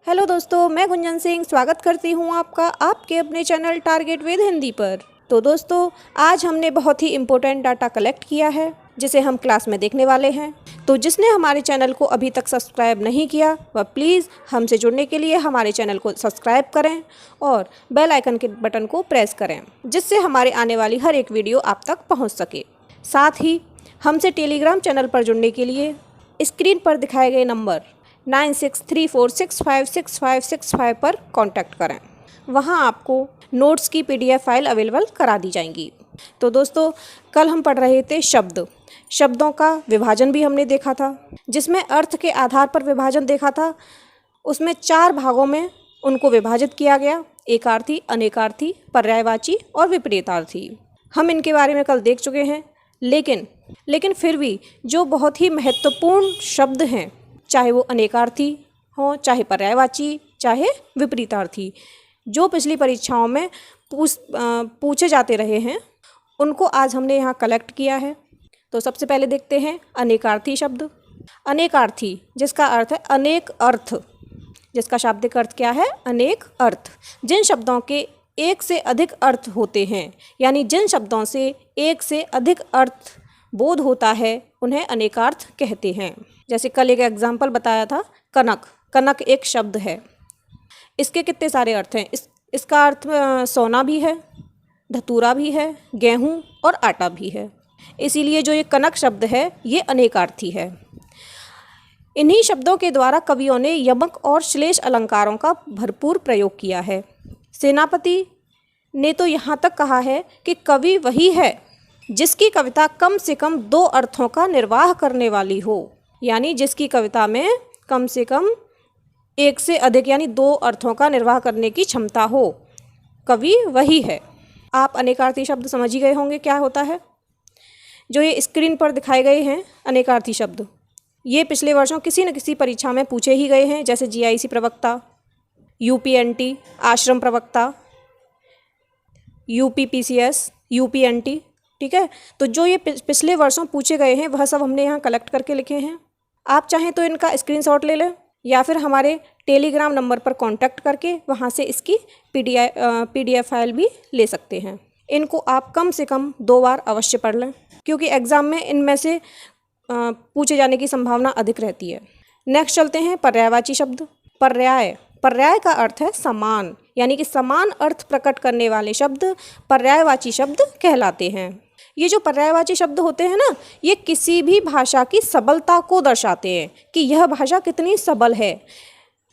Hello दोस्तों, मैं गुंजन सिंह स्वागत करती हूँ आपका आपके अपने चैनल टारगेट विद हिंदी पर। तो दोस्तों, आज हमने बहुत ही इम्पोर्टेंट डाटा कलेक्ट किया है जिसे हम क्लास में देखने वाले हैं। तो जिसने हमारे चैनल को अभी तक सब्सक्राइब नहीं किया वह प्लीज़ हमसे जुड़ने के लिए हमारे चैनल को सब्सक्राइब करें और बेल आइकन के बटन को प्रेस करें, जिससे हमारे आने वाली हर एक वीडियो आप तक पहुँच सके। साथ ही हमसे टेलीग्राम चैनल पर जुड़ने के लिए स्क्रीन पर दिखाए गए नंबर 9634656565 पर कांटेक्ट करें। वहां आपको नोट्स की PDF फाइल अवेलेबल करा दी जाएंगी। तो दोस्तों, कल हम पढ़ रहे थे शब्दों का विभाजन भी हमने देखा था, जिसमें अर्थ के आधार पर विभाजन देखा था। उसमें 4 भागों में उनको विभाजित किया गया: एकार्थी, अनेकार्थी, पर्यायवाची और विपरीतार्थी। हम इनके बारे में कल देख चुके हैं, लेकिन फिर भी जो बहुत ही महत्वपूर्ण शब्द हैं, चाहे वो अनेकार्थी हो, चाहे पर्यायवाची, चाहे विपरीतार्थी, जो पिछली परीक्षाओं में पूछे जाते रहे हैं, उनको आज हमने यहाँ कलेक्ट किया है। तो सबसे पहले देखते हैं अनेकार्थी शब्द। अनेकार्थी जिसका अर्थ है अनेक अर्थ, जिसका शाब्दिक अर्थ क्या है? अनेक अर्थ। जिन शब्दों के एक से अधिक अर्थ होते हैं, यानी जिन शब्दों से एक से अधिक अर्थ बोध होता है, उन्हें अनेकार्थ कहते हैं। जैसे कल एक एग्जाम्पल बताया था, कनक एक शब्द है। इसके कितने सारे अर्थ हैं? इसका अर्थ सोना भी है, धतूरा भी है, गेहूँ और आटा भी है। इसीलिए जो ये कनक शब्द है ये अनेकार्थी है। इन्हीं शब्दों के द्वारा कवियों ने यमक और श्लेष अलंकारों का भरपूर प्रयोग किया है। सेनापति ने तो यहाँ तक कहा है कि कवि वही है जिसकी कविता कम से कम 2 अर्थों का निर्वाह करने वाली हो, यानी जिसकी कविता में कम से कम एक से अधिक यानी 2 अर्थों का निर्वाह करने की क्षमता हो, कवि वही है। आप अनेकार्थी शब्द समझ ही गए होंगे क्या होता है। जो ये स्क्रीन पर दिखाए गए हैं अनेकार्थी शब्द, ये पिछले वर्षों किसी न किसी परीक्षा में पूछे ही गए हैं, जैसे GIC प्रवक्ता, UPNT आश्रम प्रवक्ता, UPPCS, UPNT। ठीक है, तो जो ये पिछले वर्षों पूछे गए हैं वह सब हमने यहाँ कलेक्ट करके लिखे हैं। आप चाहें तो इनका स्क्रीनशॉट ले लें या फिर हमारे टेलीग्राम नंबर पर कांटेक्ट करके वहाँ से इसकी PDF फाइल भी ले सकते हैं। इनको आप कम से कम 2 बार अवश्य पढ़ लें, क्योंकि एग्ज़ाम में इनमें से पूछे जाने की संभावना अधिक रहती है। नेक्स्ट चलते हैं पर्यायवाची शब्द। पर्याय का अर्थ है समान, यानी कि समान अर्थ प्रकट करने वाले शब्द पर्यायवाची शब्द कहलाते हैं। ये जो पर्यायवाची शब्द होते हैं ना, ये किसी भी भाषा की सबलता को दर्शाते हैं कि यह भाषा कितनी सबल है।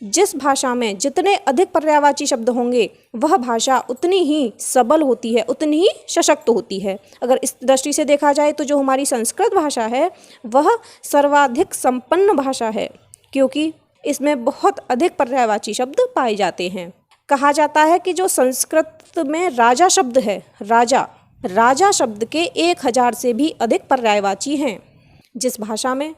जिस भाषा में जितने अधिक पर्यायवाची शब्द होंगे वह भाषा उतनी ही सबल होती है, उतनी ही सशक्त होती है। अगर इस दृष्टि से देखा जाए तो जो हमारी संस्कृत भाषा है वह सर्वाधिक संपन्न भाषा है, क्योंकि इसमें बहुत अधिक पर्यायवाची शब्द पाए जाते हैं। कहा जाता है कि जो संस्कृत में राजा शब्द है, राजा शब्द के 1000 से भी अधिक पर्यायवाची हैं। जिस भाषा में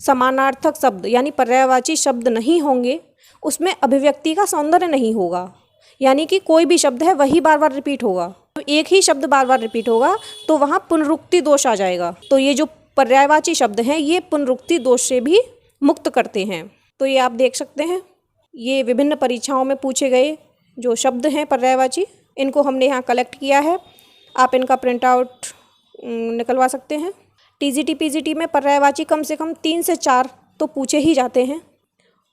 समानार्थक शब्द यानी पर्यायवाची शब्द नहीं होंगे उसमें अभिव्यक्ति का सौंदर्य नहीं होगा, यानी कि कोई भी शब्द है वही बार बार रिपीट होगा, तो एक ही शब्द बार बार रिपीट होगा तो वहाँ पुनरुक्ति दोष आ जाएगा। तो ये जो पर्यायवाची शब्द हैं ये पुनरुक्ति दोष से भी मुक्त करते हैं। तो ये आप देख सकते हैं, ये विभिन्न परीक्षाओं में पूछे गए जो शब्द हैं पर्यायवाची, इनको हमने यहाँ कलेक्ट किया है। आप इनका प्रिंट आउट निकलवा सकते हैं। TGT PGT में पर्यायवाची कम से कम 3 से 4 तो पूछे ही जाते हैं,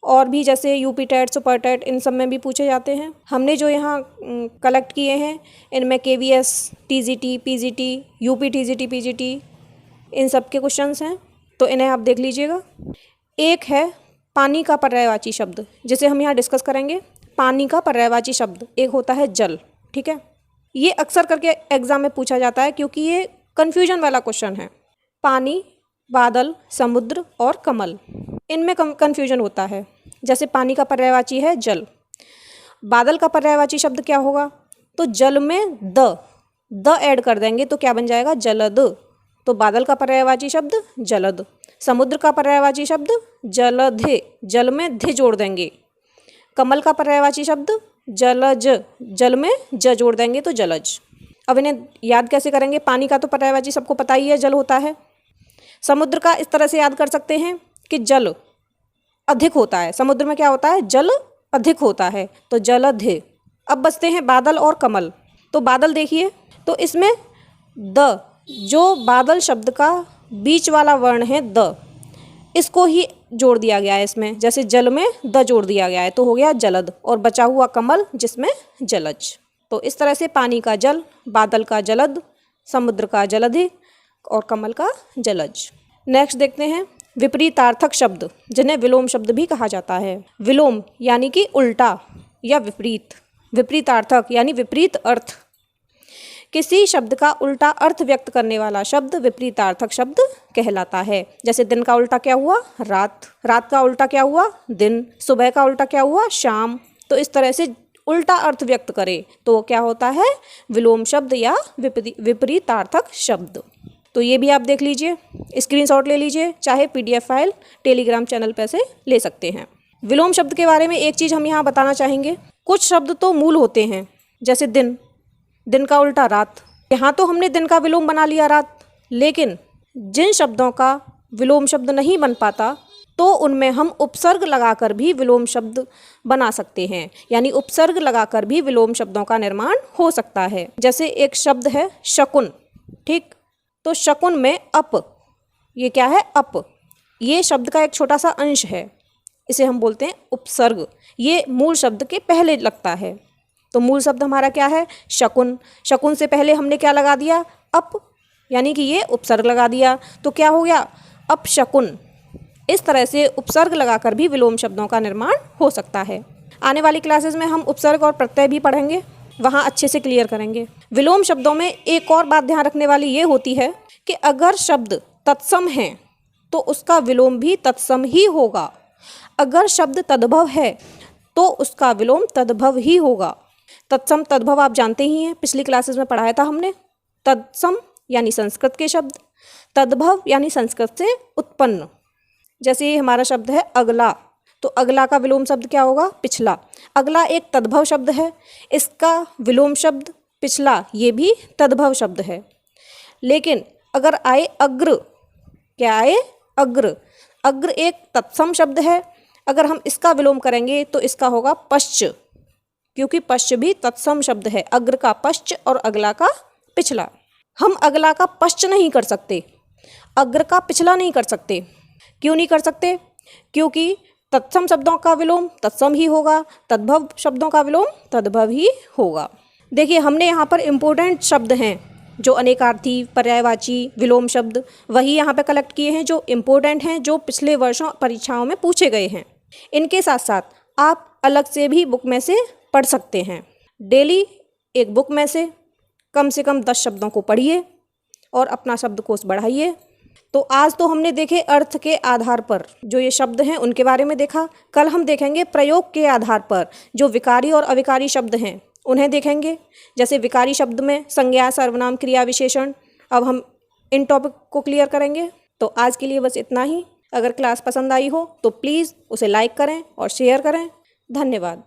और भी जैसे UP TET, सुपर TET, इन सब में भी पूछे जाते हैं। हमने जो यहाँ कलेक्ट किए हैं इनमें KVS, TGT PGT, UP TGT PGT, इन सब के क्वेश्चंस हैं, तो इन्हें आप देख लीजिएगा। एक है पानी का पर्यायवाची शब्द, जिसे हम यहाँ डिस्कस करेंगे। पानी का पर्यायवाची शब्द एक होता है जल। ठीक है, ये अक्सर करके एग्जाम में पूछा जाता है क्योंकि ये कन्फ्यूजन वाला क्वेश्चन है। पानी, बादल, समुद्र और कमल, इनमें कन्फ्यूजन होता है। जैसे पानी का पर्यायवाची है जल, बादल का पर्यायवाची शब्द क्या होगा? तो जल में द ऐड कर देंगे तो क्या बन जाएगा? जलद। तो बादल का पर्यायवाची शब्द जलद। समुद्र का पर्यायवाची शब्द जलधे, जल में ध जोड़ देंगे। कमल का पर्यायवाची शब्द जलज, जल में ज जोड़ देंगे तो जलज। अब इन्हें याद कैसे करेंगे? पानी का तो पर्यायवाची सबको पता ही है, जल होता है। समुद्र का इस तरह से याद कर सकते हैं कि जल अधिक होता है। समुद्र में क्या होता है? जल अधिक होता है, तो जलधि। अब बचते हैं बादल और कमल। तो बादल देखिए, तो इसमें द, जो बादल शब्द का बीच वाला वर्ण है द, इसको ही जोड़ दिया गया है इसमें। जैसे जल में द जोड़ दिया गया है तो हो गया जलद, और बचा हुआ कमल जिसमें जलज। तो इस तरह से पानी का जल, बादल का जलद, समुद्र का जलधि और कमल का जलज। नेक्स्ट देखते हैं विपरीतार्थक शब्द, जिन्हें विलोम शब्द भी कहा जाता है। विलोम यानी कि उल्टा या विपरीत, विपरीतार्थक यानी विपरीत अर्थ। किसी शब्द का उल्टा अर्थ व्यक्त करने वाला शब्द विपरीतार्थक शब्द कहलाता है। जैसे दिन का उल्टा क्या हुआ? रात। रात का उल्टा क्या हुआ? दिन। सुबह का उल्टा क्या हुआ? शाम। तो इस तरह से उल्टा अर्थ व्यक्त करे तो वो क्या होता है? विलोम शब्द या विपरीतार्थक शब्द। तो ये भी आप देख लीजिए, स्क्रीनशॉट ले लीजिए, चाहे PDF फाइल टेलीग्राम चैनल पर से ले सकते हैं। विलोम शब्द के बारे में एक चीज़ हम यहाँ बताना चाहेंगे। कुछ शब्द तो मूल होते हैं, जैसे दिन, दिन का उल्टा रात। यहाँ तो हमने दिन का विलोम बना लिया रात, लेकिन जिन शब्दों का विलोम शब्द नहीं बन पाता तो उनमें हम उपसर्ग लगाकर भी विलोम शब्द बना सकते हैं, यानी उपसर्ग लगाकर भी विलोम शब्दों का निर्माण हो सकता है। जैसे एक शब्द है शकुन, ठीक, तो शकुन में अप, ये क्या है? अप। ये शब्द का एक छोटा सा अंश है, इसे हम बोलते हैं उपसर्ग। ये मूल शब्द के पहले लगता है। तो मूल शब्द हमारा क्या है? शकुन। शकुन से पहले हमने क्या लगा दिया? अप, यानी कि ये उपसर्ग लगा दिया, तो क्या हो गया? अपशकुन। इस तरह से उपसर्ग लगाकर भी विलोम शब्दों का निर्माण हो सकता है। आने वाली क्लासेस में हम उपसर्ग और प्रत्यय भी पढ़ेंगे, वहाँ अच्छे से क्लियर करेंगे। विलोम शब्दों में एक और बात ध्यान रखने वाली ये होती है कि अगर शब्द तत्सम है तो उसका विलोम भी तत्सम ही होगा। अगर शब्द तद्भव है तो उसका विलोम तद्भव ही होगा। तत्सम तद्भव आप जानते ही हैं, पिछली क्लासेस में पढ़ाया था हमने। तत्सम यानी संस्कृत के शब्द, तद्भव यानी संस्कृत से उत्पन्न। जैसे ये हमारा शब्द है अगला, तो अगला का विलोम शब्द क्या होगा? पिछला। अगला एक तद्भव शब्द है, इसका विलोम शब्द पिछला, ये भी तद्भव शब्द है। लेकिन अगर आए अग्र, क्या आए? अग्र। अग्र एक तत्सम शब्द है, अगर हम इसका विलोम करेंगे तो इसका होगा पश्च, क्योंकि पश्च भी तत्सम शब्द है। अग्र का पश्च और अगला का पिछला। हम अगला का पश्च नहीं कर सकते, अग्र का पिछला नहीं कर सकते। क्यों नहीं कर सकते? क्योंकि तत्सम शब्दों का विलोम तत्सम ही होगा, तद्भव शब्दों का विलोम तद्भव ही होगा। देखिए, हमने यहाँ पर इम्पोर्टेंट शब्द हैं जो अनेकार्थी, पर्यायवाची, विलोम शब्द, वही यहाँ पे कलेक्ट किए हैं जो इम्पोर्टेंट हैं, जो पिछले वर्षों परीक्षाओं में पूछे गए हैं। इनके साथ साथ आप अलग से भी बुक में से पढ़ सकते हैं। डेली एक बुक में से कम 10 शब्दों को पढ़िए और अपना शब्दकोश बढ़ाइए। तो आज तो हमने देखे अर्थ के आधार पर जो ये शब्द हैं उनके बारे में देखा। कल हम देखेंगे प्रयोग के आधार पर जो विकारी और अविकारी शब्द हैं उन्हें देखेंगे। जैसे विकारी शब्द में संज्ञा, सर्वनाम, क्रिया, विशेषण। अब हम इन टॉपिक को क्लियर करेंगे। तो आज के लिए बस इतना ही। अगर क्लास पसंद आई हो तो प्लीज़ उसे लाइक करें और शेयर करें। धन्यवाद।